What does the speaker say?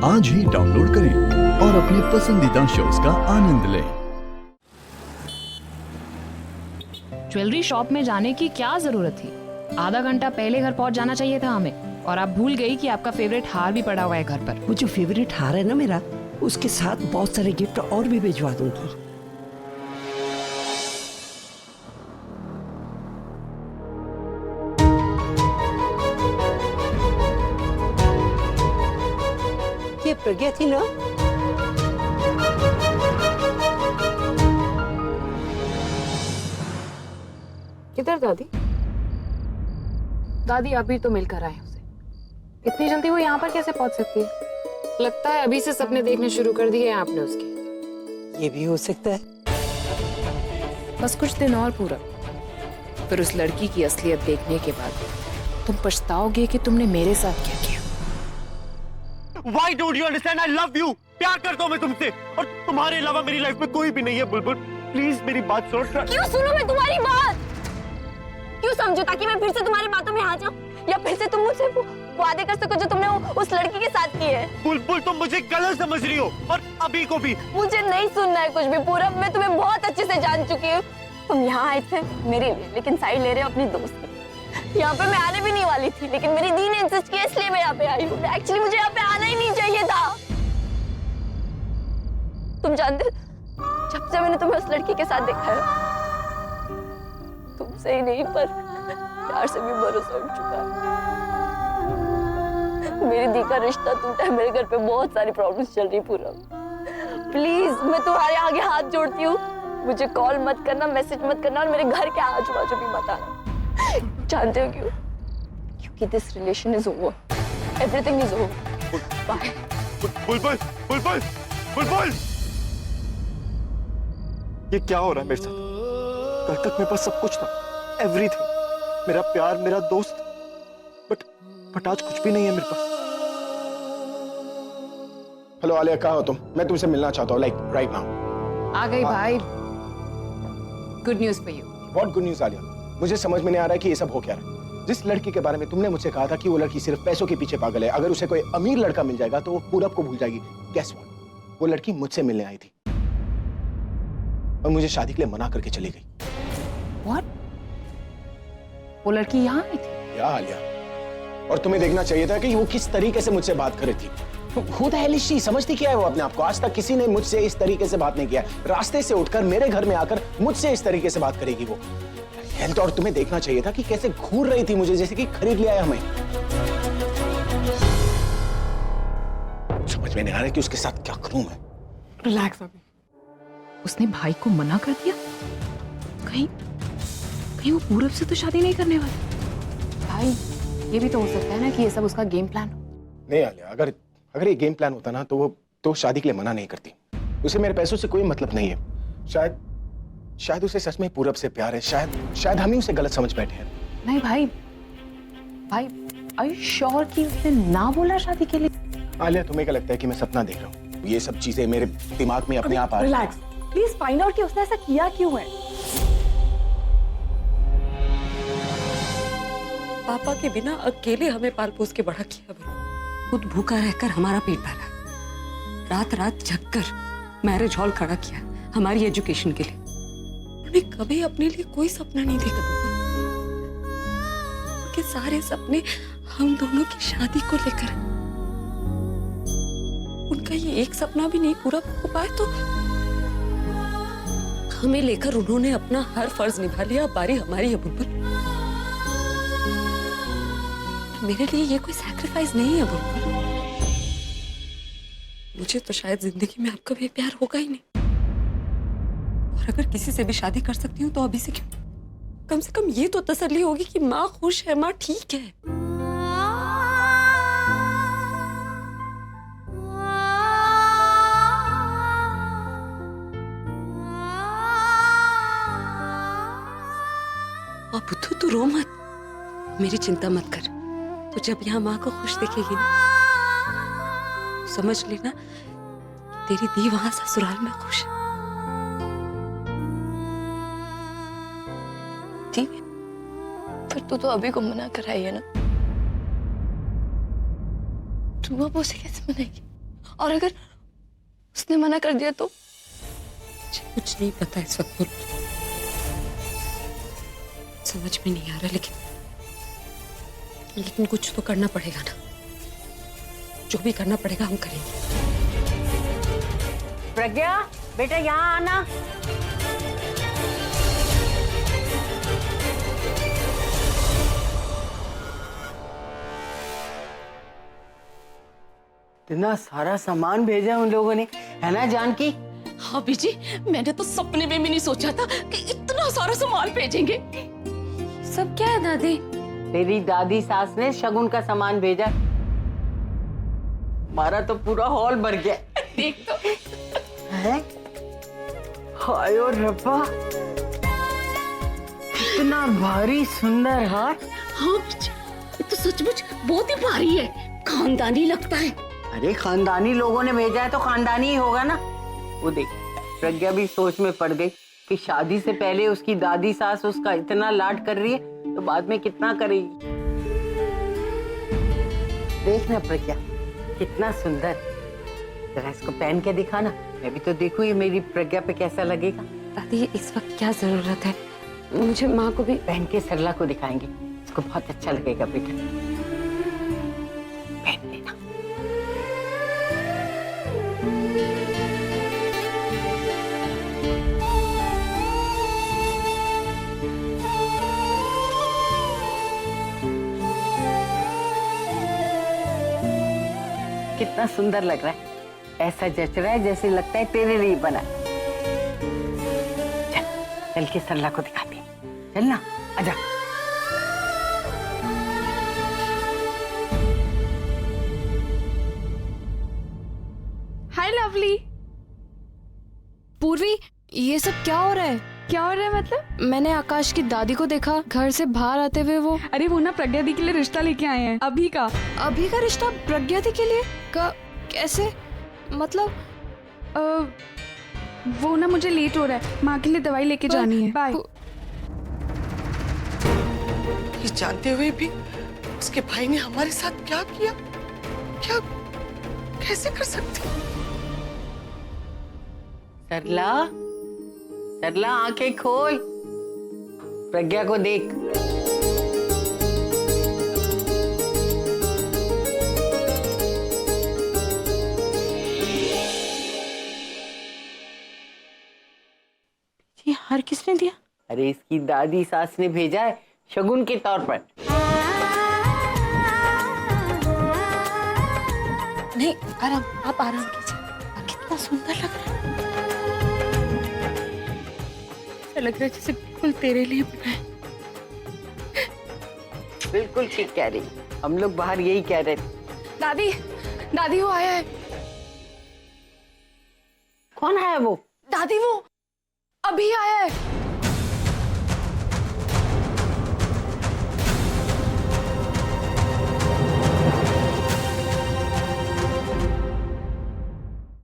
आज ही डाउनलोड करें और अपने पसंदीदा शोज का आनंद लें। ज्वेलरी शॉप में जाने की क्या जरूरत थी? आधा घंटा पहले घर पहुंच जाना चाहिए था हमें। और आप भूल गई कि आपका फेवरेट हार भी पड़ा हुआ है घर पर। वो जो फेवरेट हार है ना मेरा, उसके साथ बहुत सारे गिफ्ट और भी भिजवा दूंगी। ये प्रज्ञा थी ना? किधर दादी? दादी अभी तो मिलकर आए उसे। इतनी जल्दी वो यहाँ पर कैसे पहुंच सकती है? लगता है अभी से सपने देखने शुरू कर दिए हैं आपने उसके। ये भी हो सकता है। बस कुछ दिन और पूरा, फिर उस लड़की की असलियत देखने के बाद तुम पछताओगे कि तुमने मेरे साथ क्या किया। Why don't you understand? I love you. प्यार करता हूँ मैं तुमसे, और तुम्हारे अलावा मेरी लाइफ में कोई भी नहीं है। बुलबुल प्लीज मेरी बात सुनो। क्यों सुनो मैं तुम्हारी बात? क्यों समझो ताकि मैं फिर से तुम्हारी बातों में आ जाऊं, या फिर से तुम मुझसे वादे कर सको जो तुमने उस लड़की के साथ किए? बुलबुल तुम मुझे गलत समझ रही हो, और अभी को भी। मुझे नहीं सुनना है कुछ भी पूरब, मैं तुम्हें बहुत अच्छे से जान चुकी हूँ। तुम यहाँ आए थे मेरे लिए, लेकिन साइड ले रहे हो अपनी दोस्त की। यहाँ पे मैं आने भी नहीं वाली थी, लेकिन मेरी दी ने इंसिस्ट किया, इसलिए मैं यहाँ पे आई हूँ। एक्चुअली मुझे यहाँ पे आना ही नहीं चाहिए था। तुम जानते, जब से मैंने तुम्हें उस लड़की के साथ देखा है, तुमसे ही नहीं पर प्यार से भी भरोसा उठ चुका है। मेरी दी का रिश्ता टूटा है, मेरे घर पे बहुत सारी प्रॉब्लम्स चल रही। पूरा प्लीज मैं तुम्हारे आगे हाथ जोड़ती हूँ, मुझे कॉल मत करना, मैसेज मत करना, और मेरे घर के आजू बाजू भी मत आना। जानते हो क्यों? क्योंकि this relation is over, everything is over. Bye. बुलबुल बुलबुल बुलबुल, ये क्या हो रहा है मेरे साथ? कल तक मेरे पास सब कुछ था, एवरीथिंग, मेरा प्यार, मेरा दोस्त, बट आज कुछ भी नहीं है मेरे पास। हेलो आलिया, कहाँ हो तुम? मैं तुमसे मिलना चाहता हूँ, लाइक राइट नाउ। आ गई भाई, good news for you. What good news Alia? मुझे समझ में नहीं आ रहा है कि ये सब हो क्या रहा है। जिस लड़की के बारे में तुमने मुझसे कहा था कि वो लड़की सिर्फ पैसों के पीछे पागल है, अगर उसे कोई अमीर लड़का मिल जाएगा तो वो पूरब को भूल जाएगी, guess what? वो लड़की मुझसे मिलने आई थी और मुझे शादी के लिए मना करके चली गई। What? वो लड़की यहाँ आई थी? या आलिया, और तुम्हें देखना चाहिए था कि वो किस तरीके से मुझसे बात कर रही थी। खुद है, समझती क्या है वो अपने आप को? आज तक किसी ने मुझसे इस तरीके से बात नहीं किया। रास्ते से उठकर मेरे घर में आकर मुझसे इस तरीके से बात करेगी वो। और तुम्हें देखना चाहिए था कि कैसे घूर रही थी मुझे, जैसे कि खरीद लिया है हमें। समझ में नहीं आ रहा कि उसके साथ क्या करूं मैं। रिलैक्स अभी। उसने भाई को मना कर दिया? कहीं वो पूरब से तो शादी नहीं करने वाली। भाई ये भी तो हो सकता है ना कि ये सब उसका गेम प्लान हो। नहीं आलिया, अगर ये गेम प्लान होता ना तो वो तो शादी के लिए मना नहीं करती। उसे मेरे पैसों से कोई मतलब नहीं है। शायद उसे सच में पूरब से प्यार है। शायद हम ही उसे गलत समझ बैठे हैं। नहीं भाई आर यू श्योर कि उसने ना बोला शादी के लिए? आलिया, तुम्हें क्या लगता है कि मैं सपना देख रहा हूँ? ये सब चीजें मेरे दिमाग में अपने आप आ रही हैं। रिलैक्स, प्लीज फाइंड आउट कि उसने ऐसा किया क्यों है। पापा के बिना अकेले हमें पाल पोस के बड़ा किया, खुद भूखा रहकर हमारा पेट भरा, रात रात जगकर मैरिज हॉल खड़ा किया हमारी एजुकेशन के लिए। उन्होंने कभी अपने लिए कोई सपना नहीं देखा। उनके सारे सपने हम दोनों की शादी को लेकर। उनका ये एक सपना भी नहीं पूरा हो पाया तो हमें लेकर उन्होंने अपना हर फर्ज निभा लिया। बारी हमारी है बुलबुल। मेरे लिए ये कोई सैक्रिफाइस नहीं है बुलबुल। मुझे तो शायद जिंदगी में आपका भी प्यार होगा ही नहीं, और अगर किसी से भी शादी कर सकती हूँ तो अभी से क्यों? कम से कम ये तो तसल्ली होगी कि माँ खुश है, माँ ठीक है। और बुद्धू तू रो मत, मेरी चिंता मत कर। तो जब यहाँ माँ को खुश देखेगी ना, समझ लेना तेरी दी वहां ससुराल में खुश है। ठीक है, फिर तू तो अभी को मना कराई है ना, तू अब उसे कैसे मनाएगी? और अगर उसने मना कर दिया तो? मुझे कुछ नहीं पता इस वक्त पुरु। समझ में नहीं आ रहा, लेकिन कुछ तो करना पड़ेगा ना। जो भी करना पड़ेगा हम करेंगे। प्रज्ञा बेटा यहाँ आना। इतना सारा सामान भेजा उन लोगों ने, है ना जानकी? हाँ बीजी, मैंने तो सपने में भी नहीं सोचा था कि इतना सारा सामान भेजेंगे। सब क्या है दादी? तेरी दादी सास ने शगुन का सामान भेजा। हमारा तो पूरा हॉल भर गया। देख तो। है? हाय और रब्बा, इतना भारी सुंदर हार। हाँ बीजी, ये तो सचमुच बहुत ही भारी है, खानदानी लगता है। अरे खानदानी लोगों ने भेजा है तो खानदानी ही होगा ना। वो देख, प्रज्ञा भी सोच में पड़ गई कि शादी से पहले उसकी दादी सास उसका इतना लाड कर रही है तो बाद में कितना करेगी। देखना प्रज्ञा, कितना सुंदर। जरा इसको पहन के दिखाना, मैं भी तो देखूं ये मेरी प्रज्ञा पे कैसा लगेगा। दादी इस वक्त क्या जरूरत है? मुझे माँ को भी पहन के सरला को दिखाएंगे, इसको बहुत अच्छा लगेगा बेटा। पहन लेना। कितना सुंदर लग रहा है, ऐसा जच रहा है जैसे लगता है तेरे लिए बना। चल चल के सरला को दिखाते हैं, चल ना, आजा। हाय लवली। पूर्वी, ये सब क्या हो रहा है? क्या हो रहा है मतलब? मैंने आकाश की दादी को देखा घर से बाहर आते हुए। वो अरे वो ना प्रज्ञा दी के लिए रिश्ता लेके आए हैं, अभी का। अभी का रिश्ता प्रज्ञा दी के लिए? कैसे मतलब? वो ना मुझे लेट हो रहा है, माँ के लिए दवाई लेके जानी है। बाय। ये जानते हुए भी उसके भाई ने हमारे साथ क्या किया? क्या कैसे कर सकते? सरला, सरला आंखें खोल, प्रज्ञा को देख। ये हार किसने दिया? अरे इसकी दादी सास ने भेजा है शगुन के तौर पर। नहीं, आराम, आप आराम कीजिए। कितना सुंदर लग रहा है। ऐसा लग रहा है जैसे बिल्कुल तेरे लिए बना है। बिल्कुल ठीक कह रही, हम लोग बाहर यही कह रहे थे। दादी, दादी वो आया है। कौन है वो? दादी वो अभी आया है।